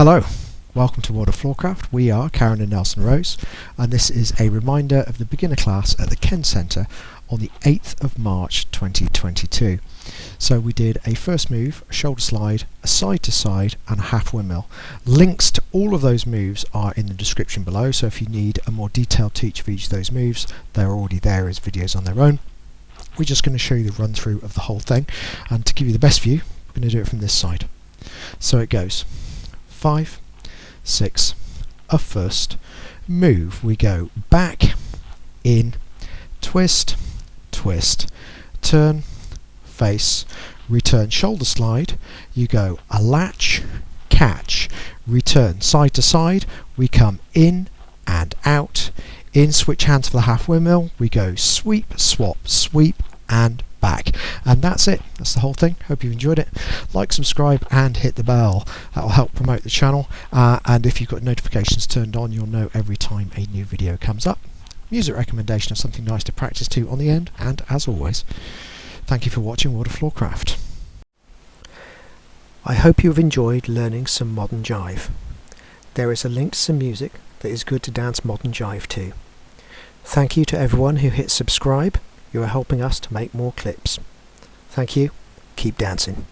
Hello, welcome to World of Floorcraft. We are Karen and Nelson Rose, and this is a reminder of the beginner class at the Kenn Centre on the 8th of March 2022. So we did a first move, a shoulder slide, a side to side and a half windmill. Links to all of those moves are in the description below, so if you need a more detailed teach of each of those moves, they're already there as videos on their own. We're just going to show you the run through of the whole thing, and to give you the best view, we're going to do it from this side. So it goes 5, 6, a first, move, we go back, in, twist, twist, turn, face, return, shoulder slide, you go a latch, catch, return, side to side, we come in and out, in, switch hands for the half windmill, we go sweep, swap, sweep and back, and that's it. That's the whole thing. Hope you've enjoyed it. Like, subscribe and hit the bell. That will help promote the channel, and if you've got notifications turned on, you'll know every time a new video comes up. Music recommendation of something nice to practice to on the end, and as always, thank you for watching World of Floorcraft. I hope you have enjoyed learning some modern jive. There is a link to some music that is good to dance modern jive to. Thank you to everyone who hit subscribe. You are helping us to make more clips. Thank you. Keep dancing.